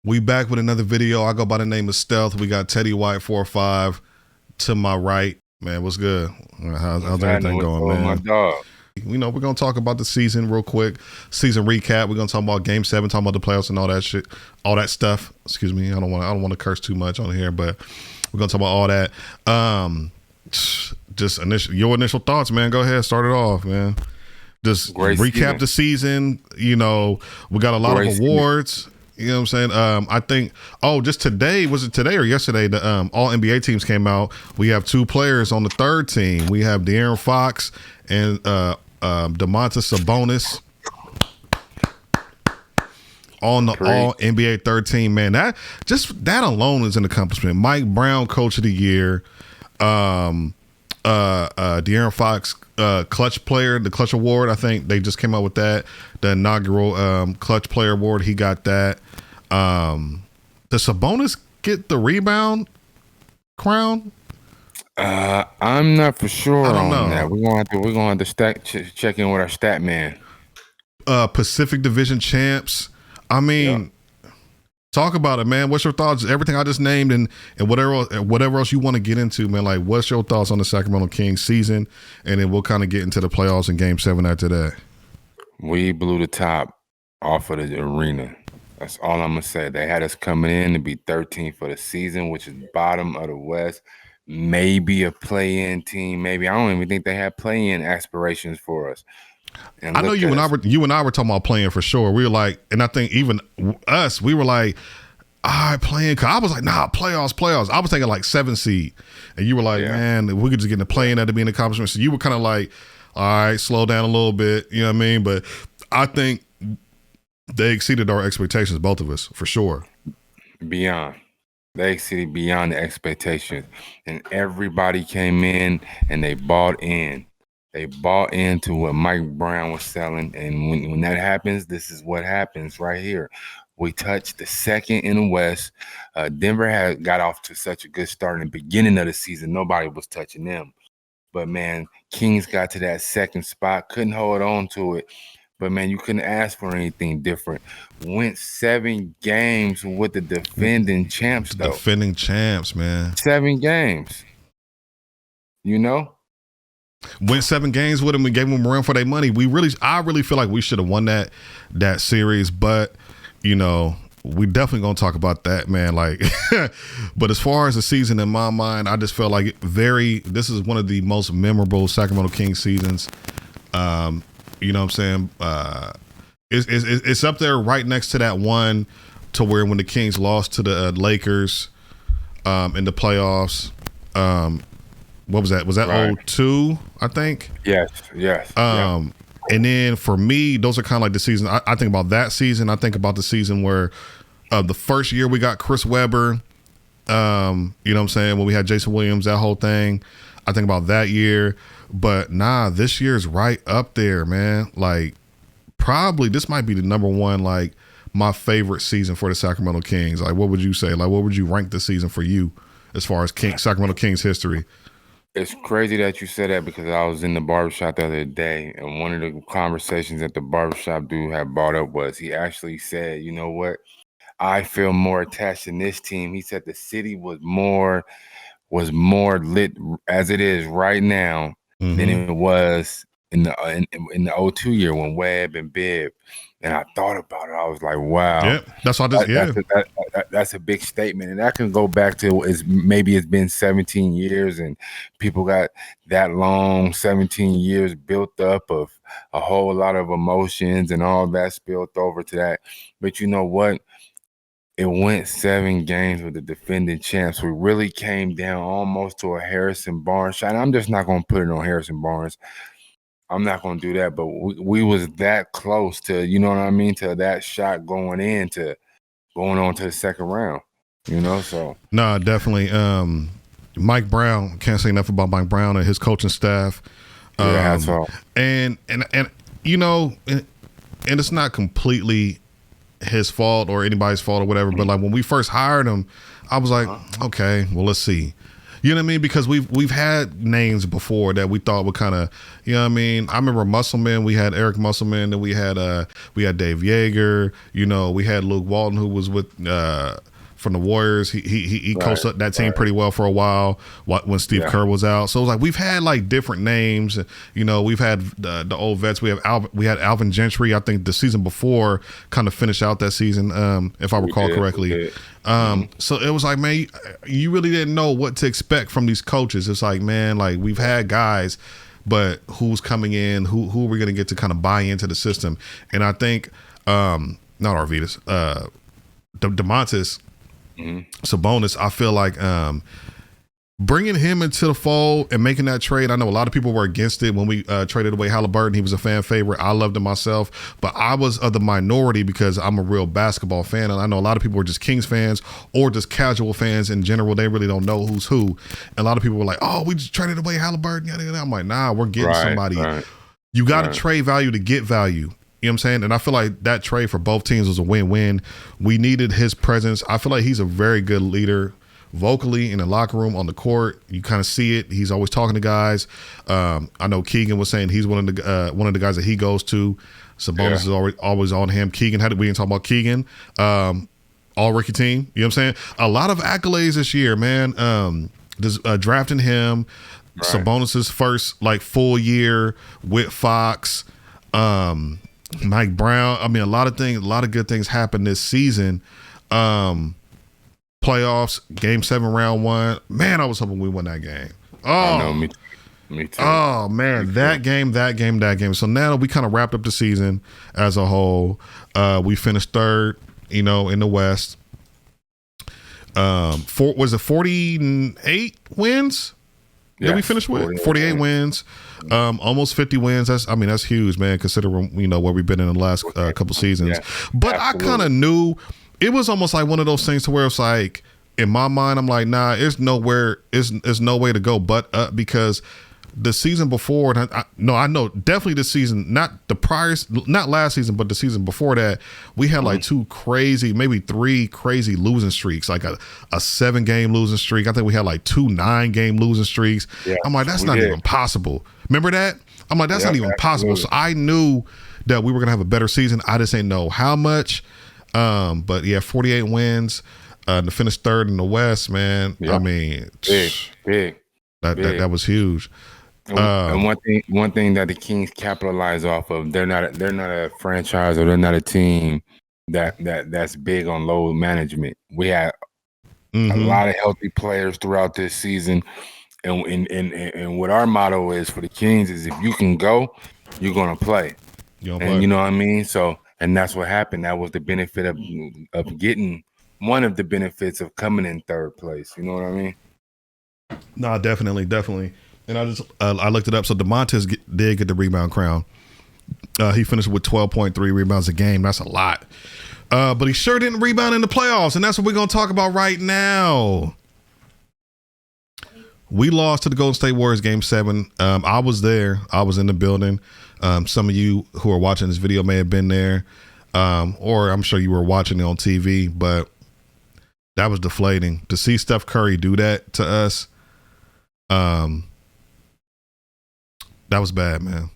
We back with another video. I go by the name of Stealth. We got Teddy White 4-5 to my right. Man, what's good? How's everything going, man? My dog. We're gonna talk about the season real quick. Season recap. We're gonna talk about Game 7, talking about the playoffs and all that shit, all that stuff. Excuse me. I don't want to curse too much on here, but we're gonna talk about all that. Just your initial thoughts, man. Go ahead, start it off, man. Just recap the season. You know, we got a lot of awards. You know what I'm saying? I think, just today, was it today or yesterday, the all NBA teams came out. We have two players on the third team. We have De'Aaron Fox and Domantas Sabonis on the all NBA third team. Man, that alone is an accomplishment. Mike Brown, Coach of the Year. De'Aaron Fox, Clutch Player, the Clutch Award. I think they just came out with that. The inaugural Clutch Player Award. He got that. Does Sabonis get the rebound crown? I'm not for sure I don't know. that. We're gonna have to check in with our stat man. Pacific Division champs. I mean, talk about it, man. What's your thoughts? Everything I just named and whatever else you want to get into, man. Like, what's your thoughts on the Sacramento Kings season? And then we'll kind of get into the playoffs in Game 7 after that. We blew the top off of the arena. That's all I'm gonna say. They had us coming in to be 13th for the season, which is bottom of the West. Maybe a play-in team. Maybe I don't even think they had play-in aspirations for us. And I know you and I were talking about playing for sure. We were like, and I think even us, we were like, all right, playing. Cause I was like, nah, playoffs. I was thinking like 7 seed, and you were like, man, if we could just get in the play-in, that'd be an accomplishment. So you were kind of like, all right, slow down a little bit. You know what I mean? But I think they exceeded our expectations, both of us, for sure. Beyond. They exceeded beyond the expectations. And everybody came in and they bought in. They bought into what Mike Brown was selling. And when that happens, this is what happens right here. We touched the second in the West. Denver had got off to such a good start in the beginning of the season. Nobody was touching them. But, man, Kings got to that second spot, couldn't hold on to it. But, man, you couldn't ask for anything different. Went 7 games with the defending champs, though. Defending champs, man. 7 games. You know? Went 7 games with them and gave them a run for their money. I really feel like we should have won that series. But, you know, we definitely going to talk about that, man. Like, but as far as the season, in my mind, I just felt like this is one of the most memorable Sacramento Kings seasons. You know what I'm saying? It's up there right next to that one to where when the Kings lost to the Lakers in the playoffs. What was that? Was that right. 02, I think? Yes. And then for me, those are kind of like the season. I think about that season. I think about the season where the first year we got Chris Webber. You know what I'm saying? When we had Jason Williams, that whole thing. I think about that year. But this year's right up there, man. Like, probably this might be the number one, like, my favorite season for the Sacramento Kings. Like, what would you say? Like, what would you rank the season for you as far as Sacramento Kings history? It's crazy that you said that because I was in the barbershop the other day, and one of the conversations that the barbershop dude had brought up was he actually said, you know what? I feel more attached in this team. He said the city was more lit as it is right now than it was in the 02 year when Webb and Bibb. And I thought about it. I was like, wow. Yeah, that's what that's a big statement. And that can go back to maybe it's been 17 years and people got that long 17 years built up of a whole lot of emotions and all that spilled over to that. But you know what? It went 7 games with the defending champs. We really came down almost to a Harrison Barnes shot. And I'm just not going to put it on Harrison Barnes. I'm not going to do that. But we was that close to, you know what I mean, to that shot going on to the second round, you know? So no, definitely. Mike Brown, can't say enough about Mike Brown and his coaching staff. Yeah, that's all. And you know, and it's not completely his fault or anybody's fault or whatever, but like when we first hired him, I was like, okay, well, let's see. You know what I mean? Because we've had names before that we thought would kind of, you know what I mean? I remember Musselman. We had Eric Musselman. Then we had Dave Yeager. You know, we had Luke Walton, who was with from the Warriors. He coached that team pretty well for a while when Steve Kerr was out. So it was like we've had like different names. You know, we've had the old vets. We had Alvin Gentry. I think the season before kind of finished out that season, if I recall correctly. So it was like, man, you really didn't know what to expect from these coaches. It's like, man, like we've had guys, but who's coming in? Who are we going to get to kind of buy into the system? And I think not Arvidas, Domantas Sabonis. I feel like bringing him into the fold and making that trade. I know a lot of people were against it when we traded away Halliburton. He was a fan favorite. I loved him myself, but I was of the minority because I'm a real basketball fan, and I know a lot of people were just Kings fans or just casual fans in general. They really don't know who's who. And a lot of people were like, "Oh, we just traded away Halliburton." I'm like, "Nah, we're getting somebody. You got to trade value to get value." You know what I'm saying? And I feel like that trade for both teams was a win-win. We needed his presence. I feel like he's a very good leader. Vocally in the locker room, on the court, you kind of see it. He's always talking to guys. I know Keegan was saying he's one of the guys that he goes to. Sabonis is always on him. Keegan, we didn't talk about Keegan. All rookie team. You know what I'm saying? A lot of accolades this year, man. Drafting him, Sabonis's first like full year with Fox, Mike Brown. I mean, a lot of good things happened this season. Playoffs, Game 7, Round 1. Man, I was hoping we won that game. Oh, I know, me too. Oh man, that game. So now we kind of wrapped up the season as a whole. We finished third, you know, in the West. Was it 48 wins? Did we finish with 48 wins? Almost 50 wins. That's huge, man, considering, you know, where we've been in the last couple seasons. But absolutely. I kind of knew. It was almost like one of those things to where it's like, in my mind, I'm like, nah, there's no way to go but up, because the season before, and I know definitely the season, not last season, but the season before that, we had like maybe 3 crazy losing streaks, like a 7-game losing streak. I think we had like 2 9-game losing streaks. Yeah, I'm like, that's not even possible. Remember that? I'm like, that's not even possible. So I knew that we were going to have a better season. I just didn't know how much. But yeah, 48 wins, to finish third in the West, man. Yep. I mean, big. That was huge. And one thing that the Kings capitalize off of, they're not a franchise, or they're not a team that's big on load management. We had a lot of healthy players throughout this season, and what our motto is for the Kings is, if you can go, you're gonna play. You know what I mean? So. And that's what happened. That was the benefit of getting, one of the benefits of coming in third place. You know what I mean? No, definitely. And I looked it up. So Domantas did get the rebound crown. He finished with 12.3 rebounds a game. That's a lot. But he sure didn't rebound in the playoffs, and that's what we're going to talk about right now. We lost to the Golden State Warriors Game 7. I was there. I was in the building. Some of you who are watching this video may have been there, or I'm sure you were watching it on TV, but that was deflating. To see Steph Curry do that to us, that was bad, man.